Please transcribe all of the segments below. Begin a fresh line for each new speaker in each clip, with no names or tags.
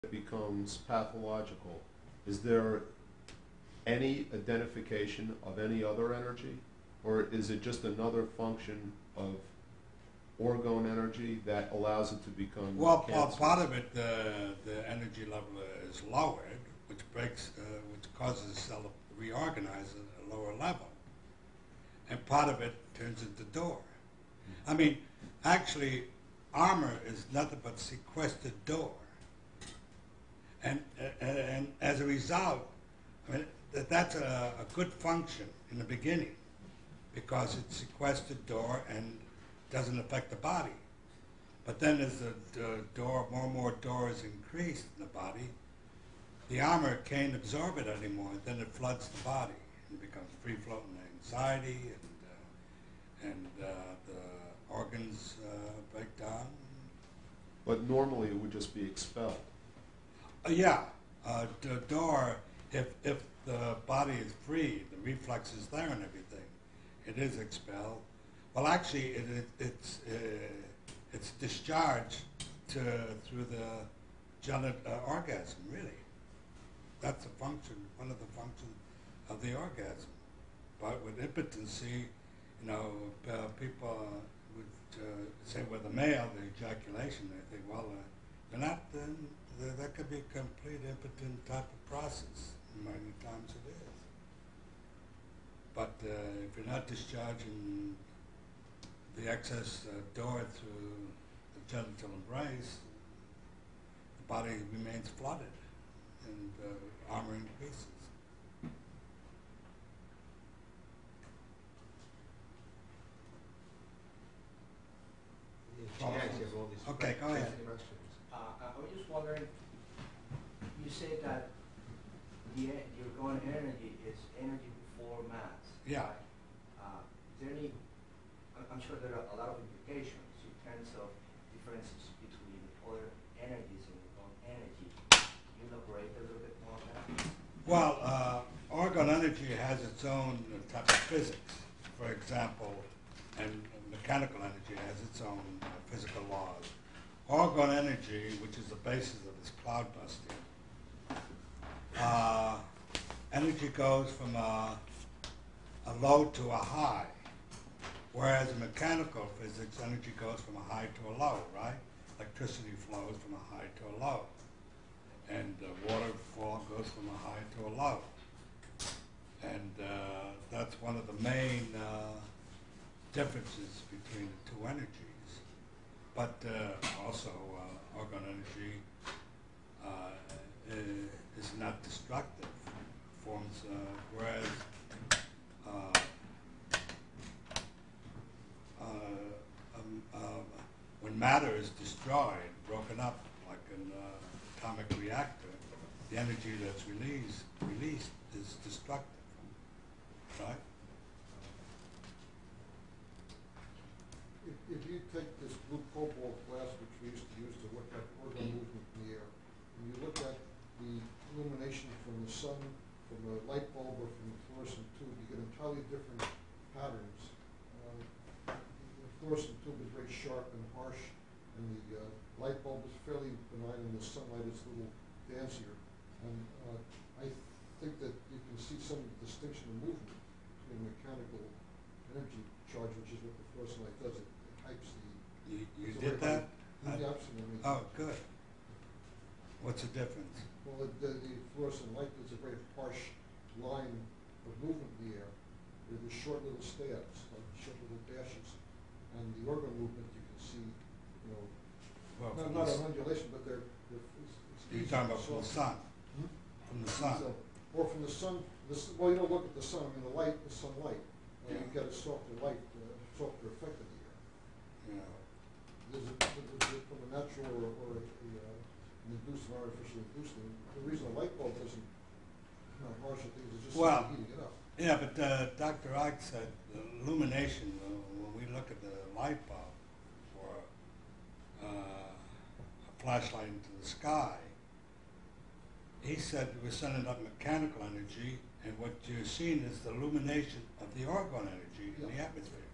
it becomes pathological, is there any identification of any other energy? Or is it just another function of orgone energy that allows it to become
Well,
cancerous?
part of it, the energy level is lowered, which which causes the cell to reorganize at a lower level. And part of it turns into door. I mean, actually, armor is nothing but sequestered door. And as a result, I mean, that's a good function in the beginning because it's sequestered door and doesn't affect the body. But then as the door, more and more door is increased in the body, the armor can't absorb it anymore. Then it floods the body and becomes free-floating anxiety, and the organs break down.
But normally it would just be expelled.
Yeah, the door, if the body is free, the reflex is there and everything, it is expelled. Well, actually, it's discharged through the orgasm, really. That's a function, one of the functions of the orgasm. But with impotency, you know, people would say with a male, the ejaculation, they think, well, they're not, that could be a complete impotent type of process. Many times it is. But if you're not discharging the excess door through the genital embrace, the body remains flooded and armor increases. Okay, go ahead.
I was just wondering, you said that your orgone energy is energy before mass.
Yeah.
Right? Is there any, I'm sure there are a lot of implications in terms of differences between other energies and orgone energy. Can you elaborate a little bit more on that?
Well, orgone energy has its own type of physics, for example, and mechanical energy has its own physical laws. Orgone energy, which is the basis of this cloud busting, energy goes from a low to a high, whereas in mechanical physics, energy goes from a high to a low, right? Electricity flows from a high to a low, and waterfall goes from a high to a low. And that's one of the main differences between the two energies. But also, orgone energy is not destructive. Forms, whereas when matter is destroyed, broken up like an atomic reactor, the energy that's released is destructive, right?
If you take this blue cobalt glass, which we used to use to look at orgone movement in the air, and you look at the illumination from the sun, from a light bulb, or from a fluorescent tube, you get entirely different patterns. The fluorescent tube is very sharp and harsh, and the light bulb is fairly benign, and the sunlight is a little dancier. And I think that you can see some distinction in movement between mechanical energy charge, which is what the fluorescent light does. It hypes the...
You did that?
Yeah, absolutely.
Oh, good. What's the difference?
Well, the fluorescent light is a very harsh line of movement in the air. There are short little stabs, like short little dashes. And the orgone movement, you can see, you know,
Well,
not an undulation, but they're
you're talking about from the sun?
Hmm?
From the sun?
Or from the sun, well, you don't look at the sun, I mean, the light, the sunlight.
Yeah.
You get a softer light, softer effect of the air.
Yeah.
There's from a natural or an induced and artificial induced. The reason a light bulb doesn't harsh things is just
Well,
heating it up.
Yeah, but Dr. Ike said the illumination, when we look at the light bulb for a flashlight into the sky, he said we're sending up mechanical energy, and what you're seeing is the illumination of the orgone energy in the atmosphere.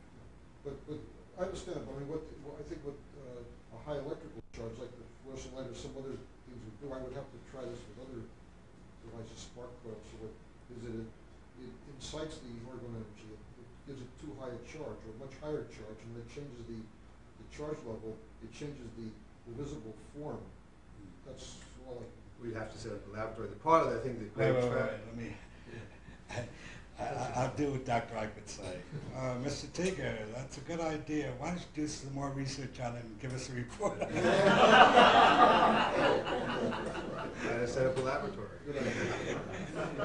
But I understand, but I mean, I think what a high electrical charge, like the fluorescent light or some other, the things we do. I would have to try this with other devices, spark coils. So what is it? It incites the orgone energy. It gives it too high a charge or a much higher charge, and it changes the charge level. It changes the visible form. That's all I can.
We'd have to set up a laboratory. The part of that thing that
Wait,
Greg
wait,
tried.
wait, let me, I'll do what Dr. Ike would say. Mr. Teager, that's a good idea. Why don't you do some more research on it and give us a report?
Gotta set up a laboratory.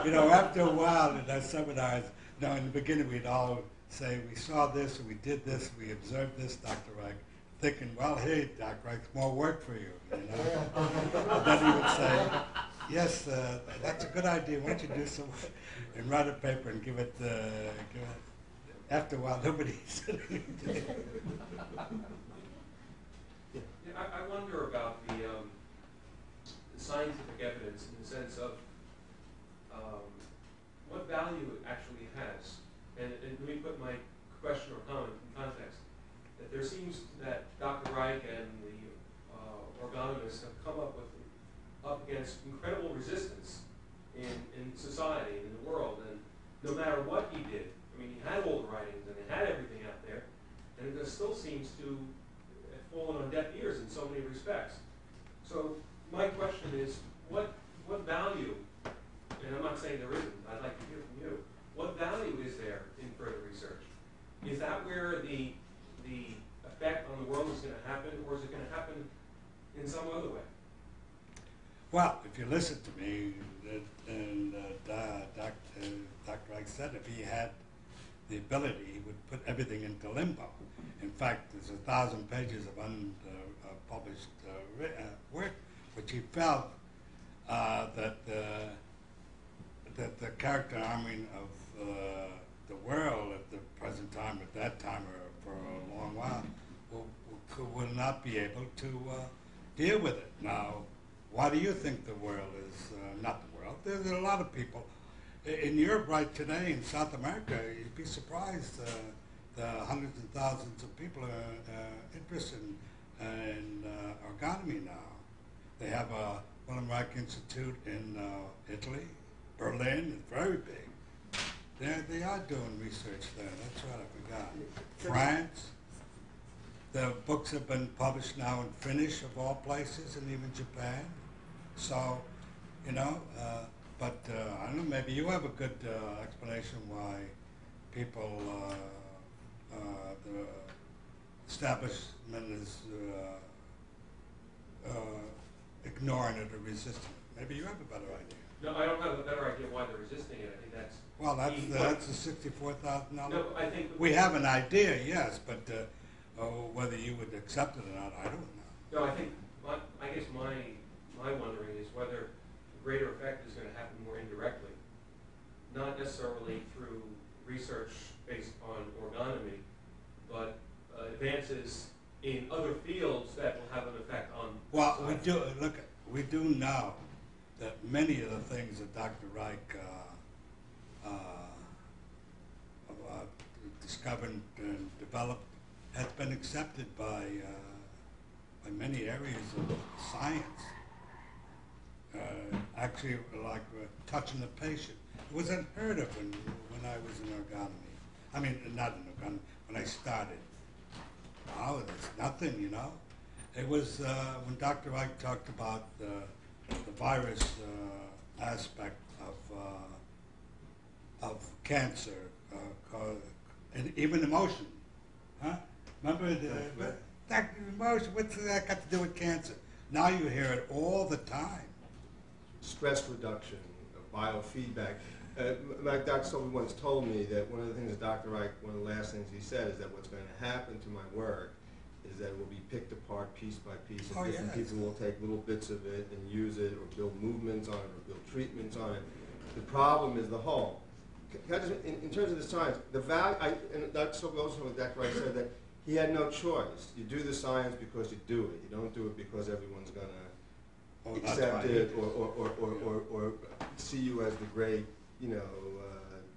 You know, after a while in our seminars, you know, in the beginning we'd all say, we saw this, or we did this, we observed this, Dr. Ike, thinking, well, hey, Dr. Ike, more work for you, you know. And then he would say, yes, that's a good idea. Why don't you do some and write a paper and give it. After a while, nobody said anything.
Yeah, I wonder about the scientific evidence in the sense of what value it actually has. And let me put my question or comment in context. That there seems that Dr. Reich and the orgonomists have come up against incredible resistance in society, in the world, and no matter what he did, I mean, he had all the writings and he had everything out there, and it still seems to have fallen on deaf ears in so many respects. So my question is, what value, and I'm not saying there isn't, I'd like to hear from you, what value is there in further research? Is that where the effect on the world is going to happen, or is it going to happen in some other way?
Well, if you listen to me, and Dr. Reich said if he had the ability, he would put everything into limbo. In fact, there's 1,000 pages of unpublished work, which he felt that the character arming of the world at the present time, at that time, or for a long while, will not be able to deal with it. Now, why do you think the world is not the world? There's a lot of people in Europe right today, in South America. You'd be surprised the hundreds and thousands of people are interested in orgonomy now. They have a Wilhelm Reich Institute in Italy, Berlin. It's very big. They are doing research there. That's right, I forgot. France. The books have been published now in Finnish, of all places, and even Japan. So, you know, but I don't know, maybe you have a good explanation why people, the establishment is ignoring it or resisting it. Maybe you have a better idea.
No, I don't have a better idea why they're resisting it. I think that's...
Well, that's the $64,000.
No, I think...
We have an idea, yes, but whether you would accept it or not, I don't know.
No, I think, I guess my wondering is whether the greater effect is going to happen more indirectly, not necessarily through research based on orgonomy, but advances in other fields that will have an effect on...
Well, we do know that many of the things that Dr. Reich discovered and developed has been accepted by many areas of science. Actually, like touching the patient. It was unheard of when I was in orgonomy. I mean, not in orgonomy, when I started. Now there's nothing, you know. It was when Dr. Reich talked about the virus aspect of cancer, and even emotion. Huh? Remember that emotion? What's that got to do with cancer? Now you hear it all the time.
Stress reduction, biofeedback. Dr. Silver once told me that one of the things that Dr. Reich, one of the last things he said is that what's going to happen to my work is that it will be picked apart piece by piece, and different people will take little bits of it and use it, or build movements on it, or build treatments on it. The problem is the whole. In terms of the science, the value, and Dr. Silver also, Dr. Reich said that he had no choice. You do the science because you do it. You don't do it because everyone's going to accept it or see you as the great,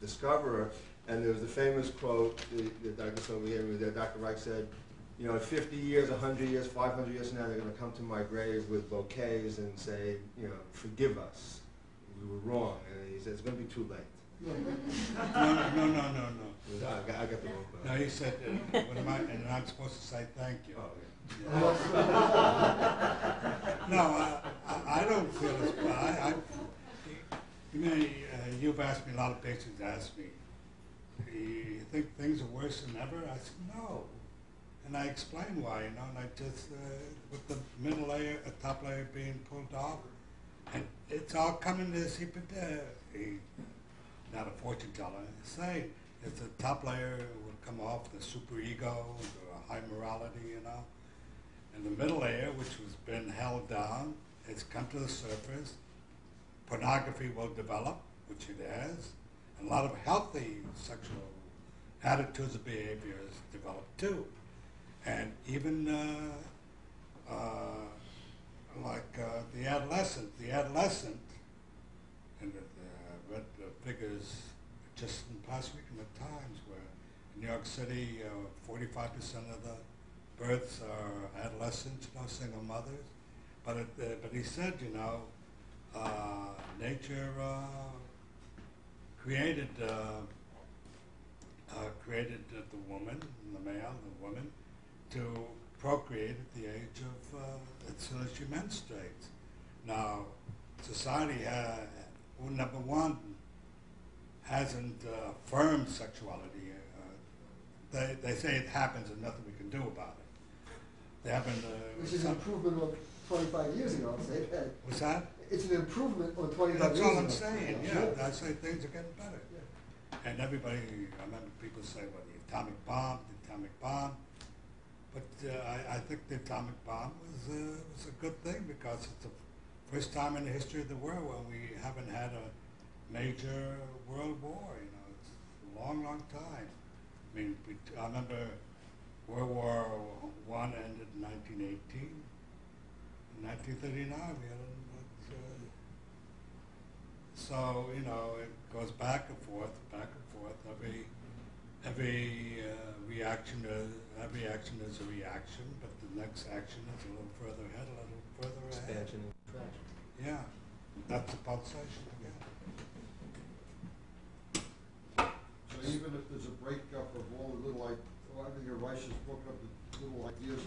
discoverer. And there was the famous quote that Dr. Silver gave me that Dr. Reich said, you know, 50 years, 100 years, 500 years from now, they're going to come to my grave with bouquets and say, you know, forgive us, we were wrong. And he said, it's going to be too late.
No.
I got the wrong
No, he said, what am I, and I'm supposed to say thank you.
Oh,
No, I don't feel as bad. You know, you've asked me, a lot of patients ask me, you think things are worse than ever? I said, no. And I explain why, you know, and I just, with the middle layer, top layer being pulled off, and it's all coming to see, not a fortune teller, say, it's the top layer will come off, the superego, the high morality, you know. And the middle layer, which was been held down, it's come to the surface. Pornography will develop, which it has. And a lot of healthy sexual attitudes and behaviors develop too. And even the adolescent, and I read the figures just in the past week in the Times where in New York City, 45% of the births are adolescents, you know, single mothers. But he said, you know, nature created the woman, the male, the woman, to procreate at the age of as soon as she menstruates. Now, society, number one, hasn't affirmed sexuality. They say it happens and nothing we can do about it. They haven't.
Which is an improvement on 25 years ago, I'll say that.
What's that?
It's an improvement on 25 years ago.
That's all I'm saying, yeah.
Sure.
I say things are getting better. Yeah. And everybody, I remember people say, well, the atomic bomb. But I think the atomic bomb was a good thing because it's the first time in the history of the world when we haven't had a major world war. You know, it's a long, long time. I mean, I remember World War I ended in 1918. In 1939, we had so, you know, it goes back and forth. Every reaction is a reaction, but the next action is a little further ahead, a little further ahead.
Expansion and contraction.
Yeah, that's the pulsation again.
So even if there's a breakup of all the little, I think your Rice has broken up the little ideas.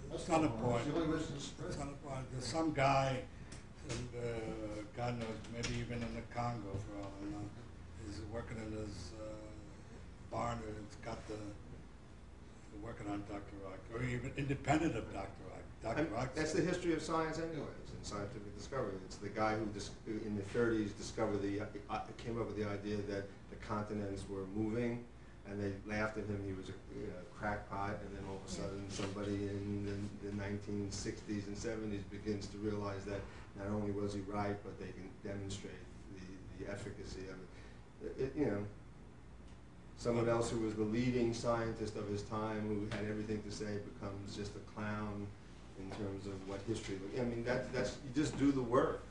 That's not important.
It's the only reason to spread.
That's not important. There's some guy, God knows, maybe even in the Congo for all I know, is working in his barn and it's got working on Dr. Rock, or even independent of Dr. Rock. Dr. Rock.
That's the history of science anyways, and scientific discovery. It's the guy who in the 30s discovered came up with the idea that the continents were moving, and they laughed at him. He was a crackpot, and then all of a sudden somebody in the 1960s and 70s begins to realize that not only was he right, but they can demonstrate the efficacy of it. You know, someone else who was the leading scientist of his time, who had everything to say, becomes just a clown in terms of what history. I mean, that's you just do the work.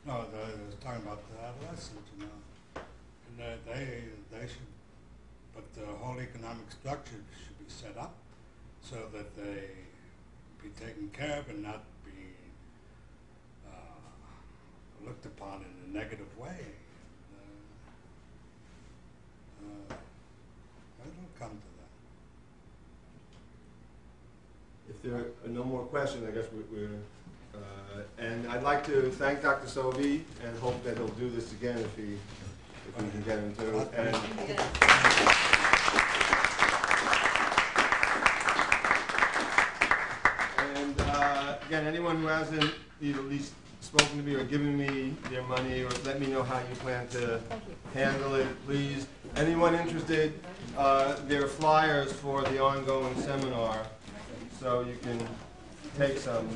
No, I was talking about the adolescents, you know, and they should, but the whole economic structure should be set up so that they be taken care of and not be looked upon in a negative way. It'll come to that.
If there are no more questions, I guess we're and I'd like to thank Dr. Sobey and hope that he'll do this again if we can get him to. And again, anyone who hasn't either at least spoken to me or given me their money or let me know how you plan to handle it, please. Anyone interested, there are flyers for the ongoing seminar, so you can take some.